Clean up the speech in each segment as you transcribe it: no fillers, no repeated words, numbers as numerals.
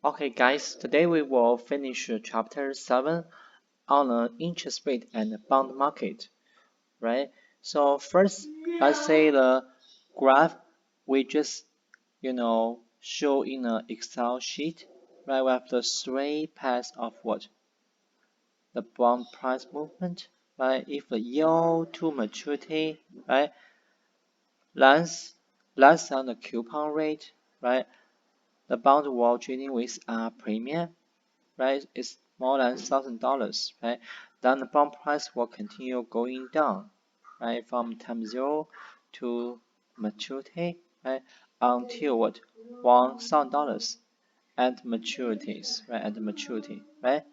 Okay, guys, today we will finish chapter 7 on the interest rate and the bond market, right? So first, let's say the graph we just, show in an Excel sheet, right? We have the three paths of what? The bond price movement, right? If the yield to maturity, right, less than the coupon rate, right? The bond will trading with a premium, right, is more than $1,000, right, then the bond price will continue going down, right, from time zero to maturity, right, until what, $1,000 at maturities, right, at maturity, right.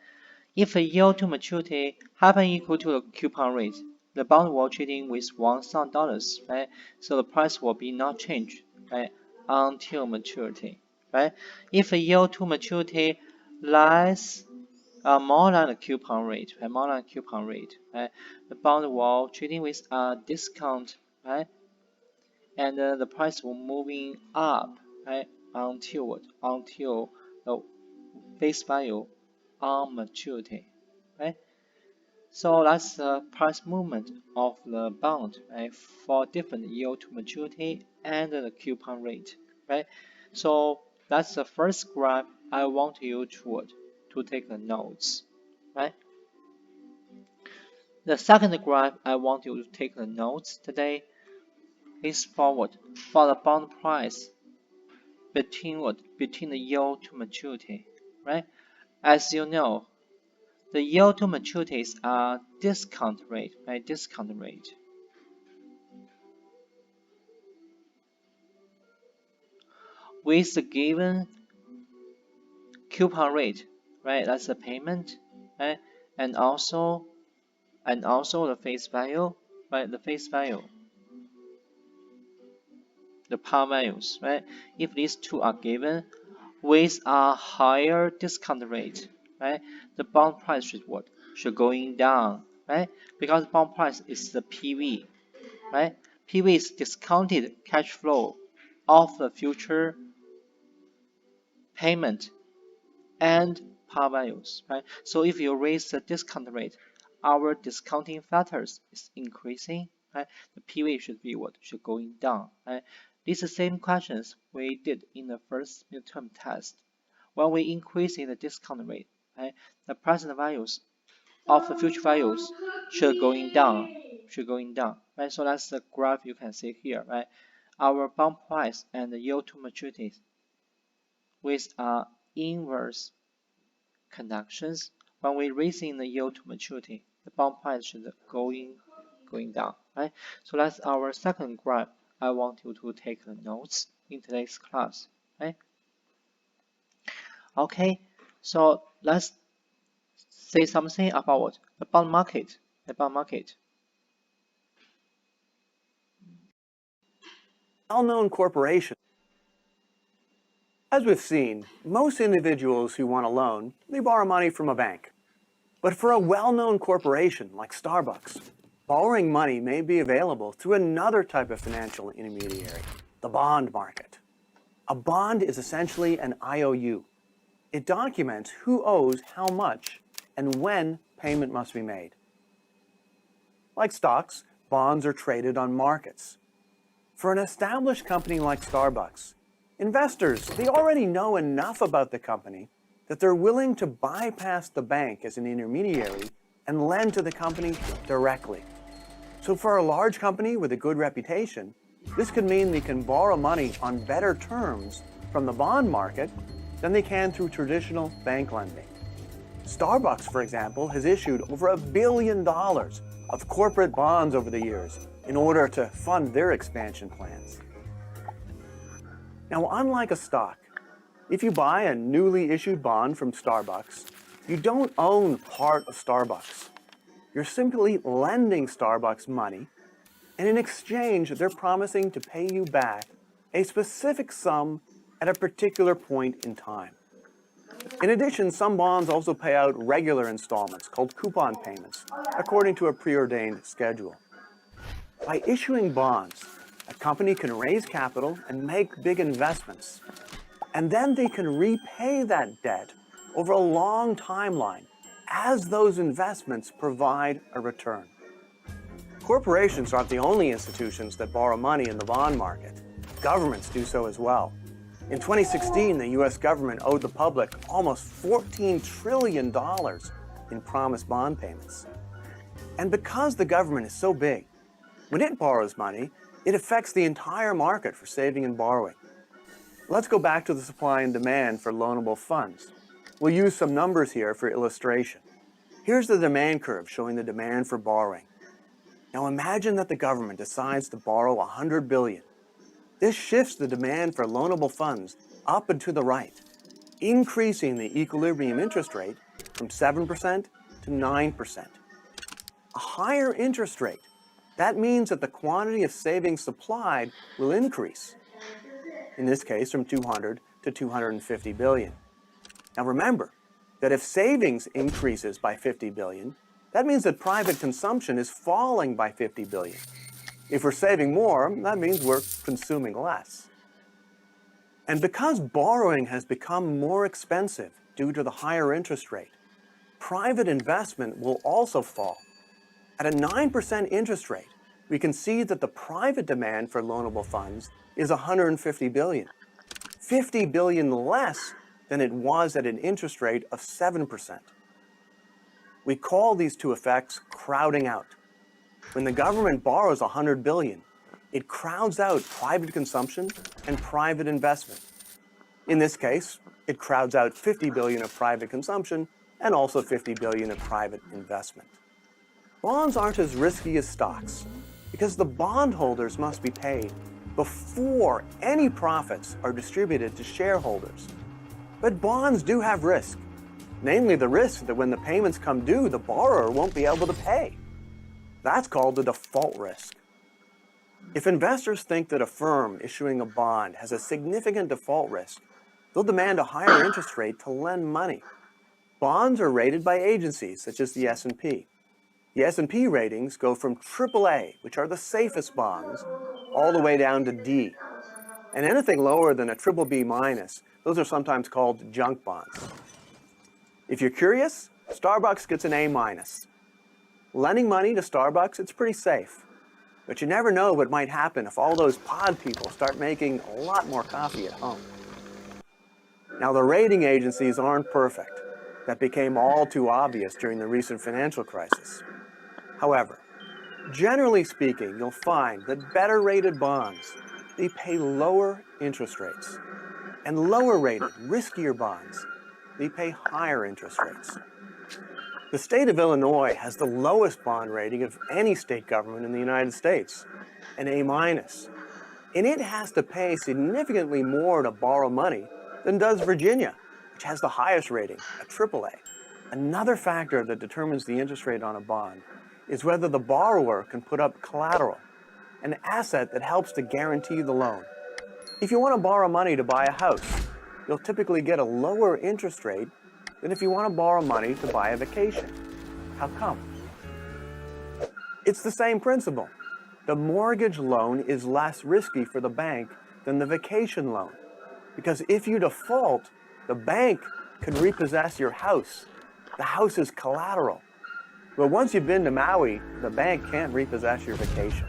If the yield to maturity happen equal to the coupon rate, the bond will trading with $1,000, right, so the price will be not changed, right, until maturity, right. If the yield to maturity less more than the coupon rate, right? More than coupon rate, right? The bond will trading with a discount, right? And the price will moving up, right? Until what? Until the face value on maturity, right? So that's the price movement of the bond, right? For different yield to maturity and the coupon rate, right? So that's the first graph I want you to take the notes, right? The second graph I want you to take the notes today is forward for the bond price between the yield to maturity, right? As you know, the yield to maturity is a discount rate, right? Discount rate. With the given coupon rate, right? That's the payment, right? And also the face value, right? The face value, the par values, right? If these two are given with a higher discount rate, right? The bond price should what? Should going down, right? Because bond price is the PV, right? PV is discounted cash flow of the future payment and par values, right? So if you raise the discount rate, our discounting factors is increasing, right? The PV should be what? Should going down, right? These are the same questions we did in the first midterm test. When we increase in the discount rate, right, the present values of the future values should going down, right? So that's the graph you can see here, right? Our bond price and the yield to maturity with inverse connections. When we raising the yield to maturity, the bond price should going down, right? So that's our second graph. I want you to take the notes in today's class, right? Okay, so let's say something about what? The bond market. The bond market. Well-known corporations. As we've seen, most individuals who want a loan, they borrow money from a bank. But for a well-known corporation like Starbucks, borrowing money may be available through another type of financial intermediary, the bond market. A bond is essentially an IOU. It documents who owes how much and when payment must be made. Like stocks, bonds are traded on markets. For an established company like Starbucks, investors, they already know enough about the company that they're willing to bypass the bank as an intermediary and lend to the company directly. So for a large company with a good reputation, this could mean they can borrow money on better terms from the bond market than they can through traditional bank lending. Starbucks, for example, has issued over $1 billion of corporate bonds over the years in order to fund their expansion plans. Now, unlike a stock, if you buy a newly issued bond from Starbucks, you don't own part of Starbucks. You're simply lending Starbucks money, and in exchange, they're promising to pay you back a specific sum at a particular point in time. In addition, some bonds also pay out regular installments called coupon payments, according to a preordained schedule. By issuing bonds, a company can raise capital and make big investments. And then they can repay that debt over a long timeline as those investments provide a return. Corporations aren't the only institutions that borrow money in the bond market. Governments do so as well. In 2016, the US government owed the public almost $14 trillion in promised bond payments. And because the government is so big, when it borrows money, it affects the entire market for saving and borrowing. Let's go back to the supply and demand for loanable funds. We'll use some numbers here for illustration. Here's the demand curve showing the demand for borrowing. Now imagine that the government decides to borrow $100 billion. This shifts the demand for loanable funds up and to the right, increasing the equilibrium interest rate from 7% to 9%. A higher interest rate, that means that the quantity of savings supplied will increase, in this case from 200 to 250 billion. Now remember that if savings increases by 50 billion, that means that private consumption is falling by 50 billion. If we're saving more, that means we're consuming less. And because borrowing has become more expensive due to the higher interest rate, private investment will also fall. At a 9% interest rate, we can see that the private demand for loanable funds is 150 billion, 50 billion less than it was at an interest rate of 7%. We call these two effects crowding out. When the government borrows 100 billion, it crowds out private consumption and private investment. In this case, it crowds out 50 billion of private consumption and also 50 billion of private investment. Bonds aren't as risky as stocks because the bondholders must be paid before any profits are distributed to shareholders. But bonds do have risk, namely the risk that when the payments come due, the borrower won't be able to pay. That's called the default risk. If investors think that a firm issuing a bond has a significant default risk, they'll demand a higher interest rate to lend money. Bonds are rated by agencies such as the S&P. The S&P ratings go from AAA, which are the safest bonds, all the way down to D. And anything lower than a BBB minus, those are sometimes called junk bonds. If you're curious, Starbucks gets an A minus. Lending money to Starbucks, it's pretty safe. But you never know what might happen if all those pod people start making a lot more coffee at home. Now, the rating agencies aren't perfect. That became all too obvious during the recent financial crisis. However, generally speaking, you'll find that better rated bonds, they pay lower interest rates. And lower rated, riskier bonds, they pay higher interest rates. The state of Illinois has the lowest bond rating of any state government in the United States, an A minus. And it has to pay significantly more to borrow money than does Virginia, which has the highest rating, a AAA. Another factor that determines the interest rate on a bond is whether the borrower can put up collateral, an asset that helps to guarantee the loan. If you want to borrow money to buy a house, you'll typically get a lower interest rate than if you want to borrow money to buy a vacation. How come? It's the same principle. The mortgage loan is less risky for the bank than the vacation loan. Because if you default, the bank can repossess your house. The house is collateral. But once you've been to Maui, the bank can't repossess your vacation.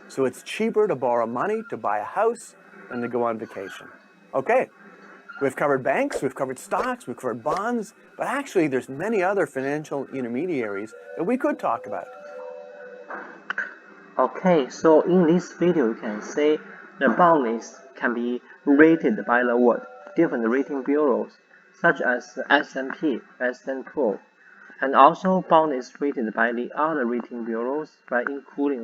So it's cheaper to borrow money to buy a house than to go on vacation. Okay, we've covered banks, we've covered stocks, we've covered bonds, but actually there's many other financial intermediaries that we could talk about. Okay, so in this video you can see the bond list can be rated by the different rating bureaus such as S&P, S&P, and also bond is rated by the other rating bureaus, right, including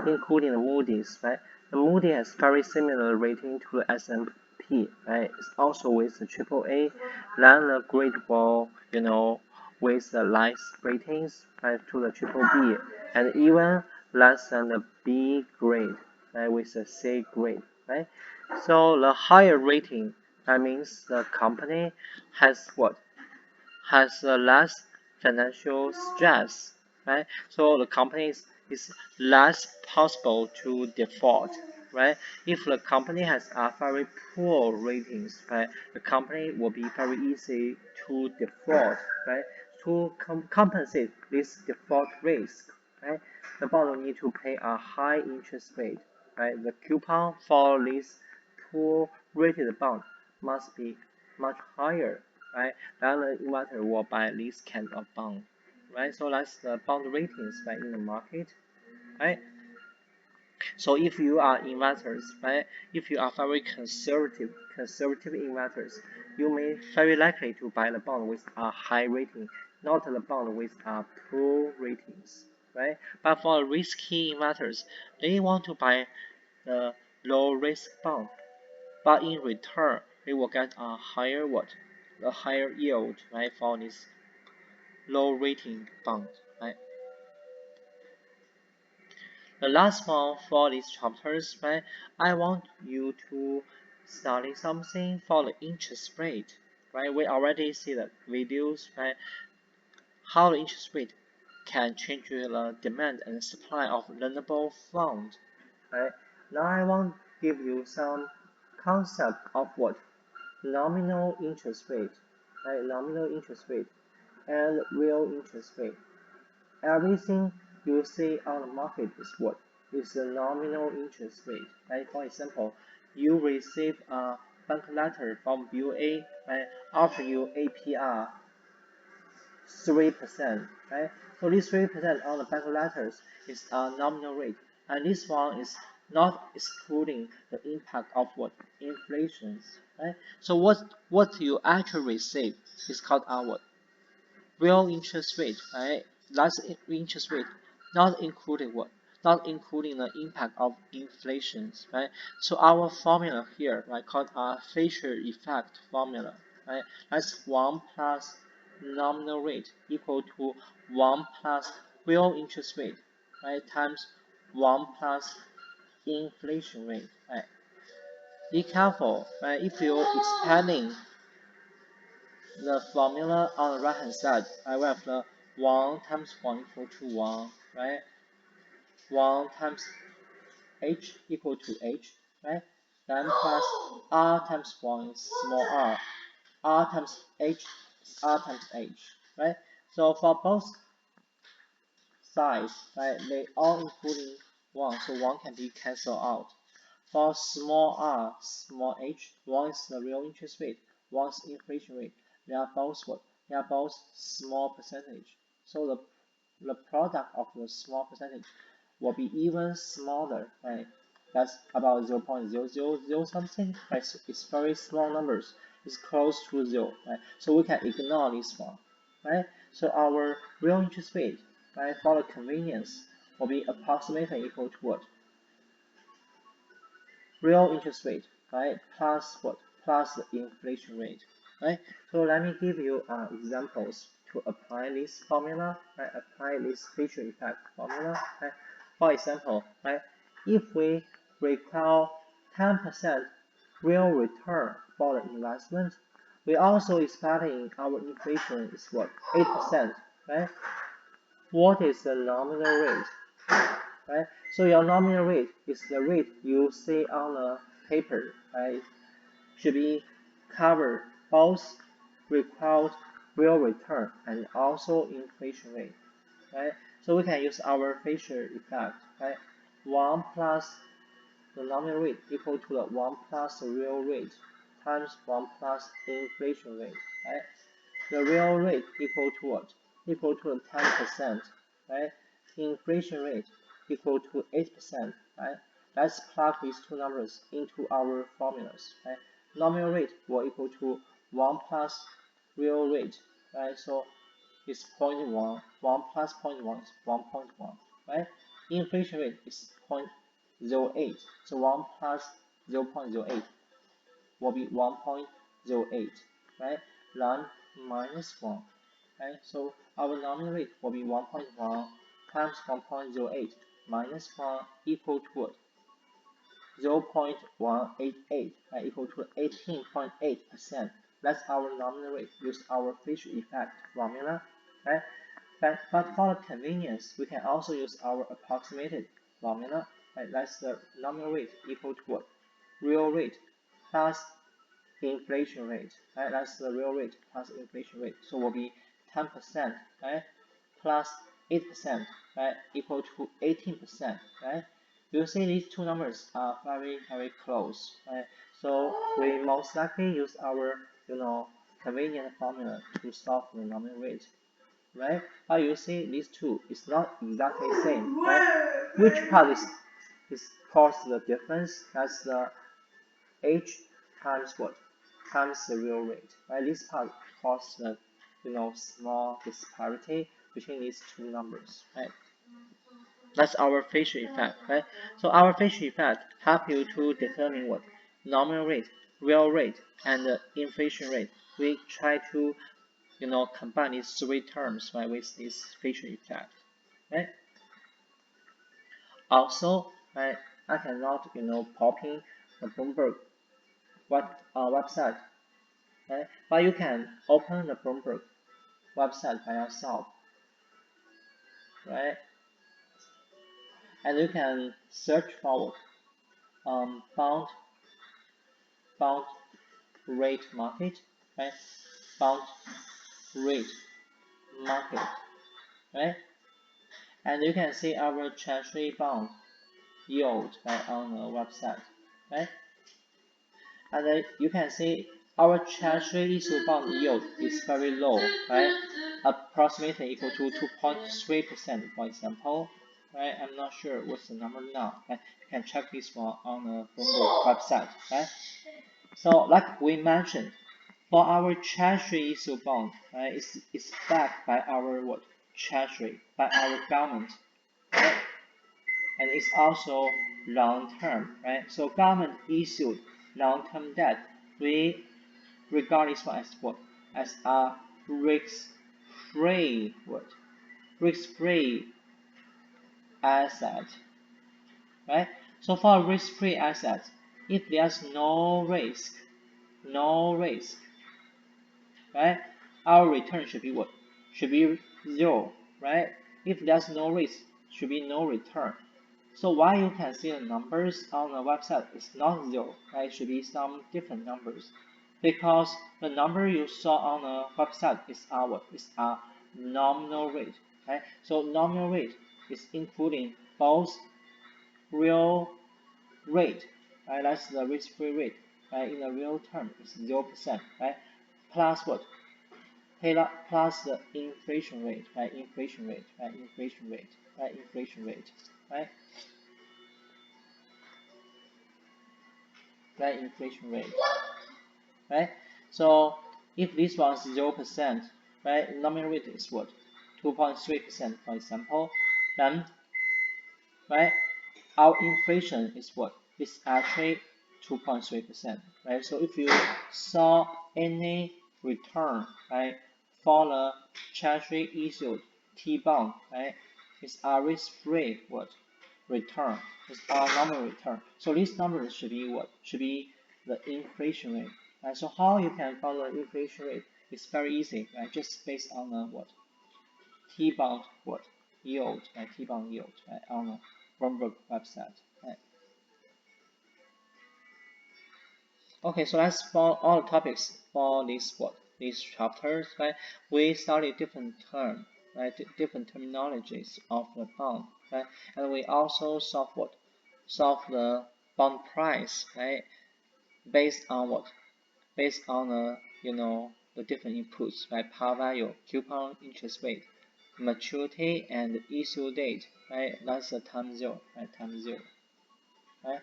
including the Moody's, right. The Moody has very similar rating to the S&P, right. It's also with the AAA, then the Great Wall, with the light ratings, right, to the BBB, and even less than the B grade, right, with a C grade, right. So the higher rating, that means the company has less financial stress, right? So the company is less possible to default, right? If the company has a very poor ratings, right, the company will be very easy to default, right? To compensate this default risk, right? The bond will need to pay a high interest rate, right? The coupon for this poor rated bond must be much higher, right? Then the investor will buy this kind of bond, right? So that's the bond ratings, right, in the market, right? So if you are investors, right, if you are very conservative investors, you may very likely to buy the bond with a high rating, not the bond with a poor ratings, right? But for risky investors, they want to buy the low risk bond, but in return, they will get a higher what? A higher yield, right, for this low rating bond, right? The last one for these chapters, right? I want you to study something for the interest rate, right? We already see the videos, right? How the interest rate can change the demand and supply of lendable funds, right? Now I want to give you some concept of what nominal interest rate, right? Nominal interest rate and real interest rate. Everything you see on the market is what? Is the nominal interest rate, right? For example, you receive a bank letter from BOA, right? Offer you APR 3%, right? So this 3% on the bank letters is a nominal rate, and this one is not excluding the impact of what? Inflation, right? So what you actually receive is called our real interest rate, right? That's interest rate, not including what? Not including the impact of inflation, right? So our formula here, right, called a Fisher effect formula, right? That's 1 plus nominal rate equal to 1 plus real interest rate, right, times 1 plus inflation rate, right? Be careful, right? If you're expanding the formula on the right hand side, I will have the 1 times 1 equal to 1, right? 1 times h equal to h, right? Then plus r times 1 is small r times h is r times h, right? So for both sides, right, they all including 1, so 1 can be cancelled out. For small r, small h, one is the real interest rate, one is inflation rate. They are both what? They are both small percentage. So the product of the small percentage will be even smaller, right? That's about 0.000 something, right? So it's very small numbers. It's close to 0, right? So we can ignore this one, right? So our real interest rate, right, for the convenience will be approximately equal to what? Real interest rate, right, plus what? Plus the inflation rate, right? So let me give you examples to apply this formula, right? Apply this Fisher effect formula, right? For example, right, if we require 10% real return for the investment, we also expecting our inflation is what? 8%, right? What is the nominal rate? Right? So your nominal rate is the rate you see on the paper, right? Should be covered both required real return and also inflation rate, right? So we can use our Fisher effect, right? 1 plus the nominal rate equal to the 1 plus the real rate times 1 plus inflation rate, right? The real rate equal to what? Equal to 10%, right? Inflation rate equal to 8%, right? Let's plug these two numbers into our formulas, right? Nominal rate will equal to 1 plus real rate, right? So it's 0.1, 1 plus 0.1 is 1.1, right? Inflation rate is 0.08, so 1 plus 0.08 will be 1.08, right? Then minus 1, right? So our nominal rate will be 1.1 times 1.08 minus 1 equal to 0.188, right? Equal to 18.8%. That's our nominal rate. Use our Fisher effect formula, right? But for convenience, we can also use our approximated formula, right? That's the nominal rate equal to what? Real rate plus inflation rate, right? That's the real rate plus inflation rate. So will be 10%, right? Plus 8%, right? Equal to 18%, right? You see these two numbers are very, very close, right? So we most likely use our, convenient formula to solve the nominal rate, right? But you see these two is not exactly the same, right? Which part is cause the difference? That's the h times what? Times the real rate, right? This part causes the small disparity between these two numbers, right? That's our Fisher effect, right? So our Fisher effect help you to determine what? Nominal rate, real rate, and inflation rate. We try to combine these three terms, right, with this Fisher effect, right? Also, right, I cannot popping the Bloomberg website, right? But you can open the Bloomberg website by yourself, right? And you can search for bond rate market, right? Bond rate market, right? And you can see our treasury bond yield, right, on the website, right? And then you can see our treasury issue bond yield is very low, right? Approximately equal to 2.3%, for example, right? I'm not sure what's the number now, right? You can check this one on the Bloomberg website, right? So, like we mentioned, for our treasury issue bond, right, it's backed by our what? Treasury, by our government, right? And it's also long-term, right? So government issued long-term debt, we regard this one as what? As a risk-free what? Risk-free asset, right? So for a risk-free asset, if there's no risk, right? Our return should be what? Should be zero, right? If there's no risk, should be no return. So why you can see the numbers on the website is not zero, right? It should be some different numbers. Because the number you saw on the website is our nominal rate, right? So nominal rate is including both real rate, right? That's the risk-free rate, right? In the real term, it's 0%, right? Plus what? Plus the inflation rate, right? Inflation rate, right? Inflation rate, right? Inflation rate, right? Right? Inflation rate, right? So if this one is 0%, right? Nominal rate is what? 2.3%, for example. Then, right? Our inflation is what? It's actually 2.3%, right? So if you saw any return, right, for the treasury issued T-bond, right, it's a risk-free what? Return. It's our nominal return. So this number should be what? Should be the inflation rate, right? So how you can find the inflation rate? It's very easy, right? Just based on the what? T-bond what? Yield, right? T-bond yield, right? On the Bloomberg website, right? Okay, so that's for all the topics for these chapters, right? We studied different terms, right? Different terminologies of the bond, right? And we also solve what? Solve the bond price, right? Based on what? Based on the the different inputs, right? Par value, coupon interest rate, maturity, and issue date, right? That's the time zero, right? Time zero, right?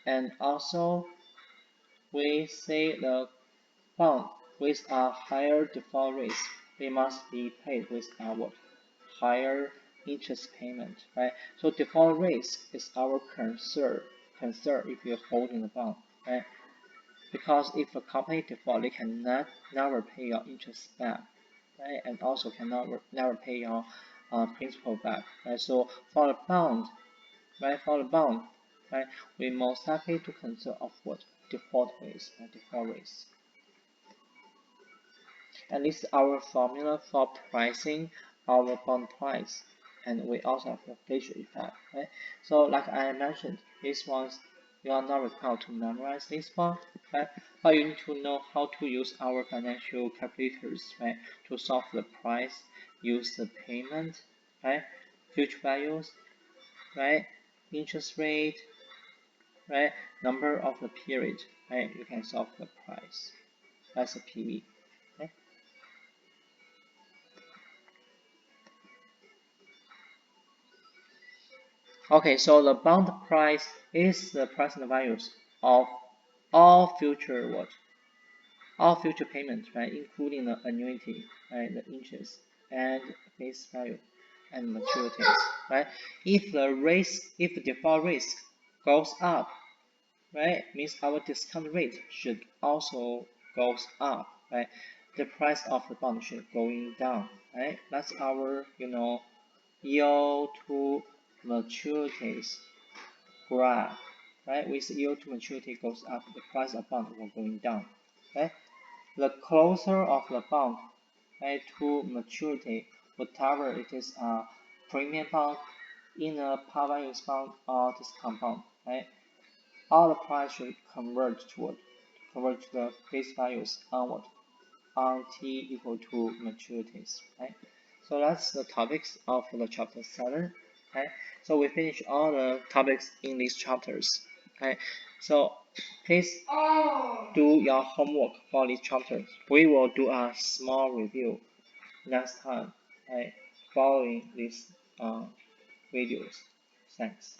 And also we say the bond with a higher default rate, they must be paid with a higher interest payment, right? So default rate is our concern if you're holding the bond, right? Because if a company default, they can never pay your interest back, right? And also cannot never pay your principal back, right? So for the bond, right? For the bond, right? We most likely to concern of what? Default rates, default rates. And this is our formula for pricing our bond price. and we also have the glacier effect, right? So like I mentioned, these ones you are not required to memorize this one, right? But you need to know how to use our financial calculators, right, to solve the price, use the payment, right, future values, right, interest rate, right, number of the period, right? You can solve the price. That's a PV. Okay. Okay, so the bond price is the present values of all future what? All future payments, right, including the annuity, right, the interest and face value and maturities, right? If the default risk goes up, right, means our discount rate should also goes up, right? The price of the bond should going down, right? That's our, yield to maturities graph, right? With yield to maturity goes up, the price of bond will going down, right? The closer of the bond, right, to maturity, whatever it is, premium bond, in a par value bond or discount bond, right? All the price should converge to the face values onward on t equal to maturities, right? So that's the topics of the chapter 7, right? So we finish all the topics in these chapters, right? So please do your homework for these chapters. We will do a small review next time, right? Following these videos. Thanks.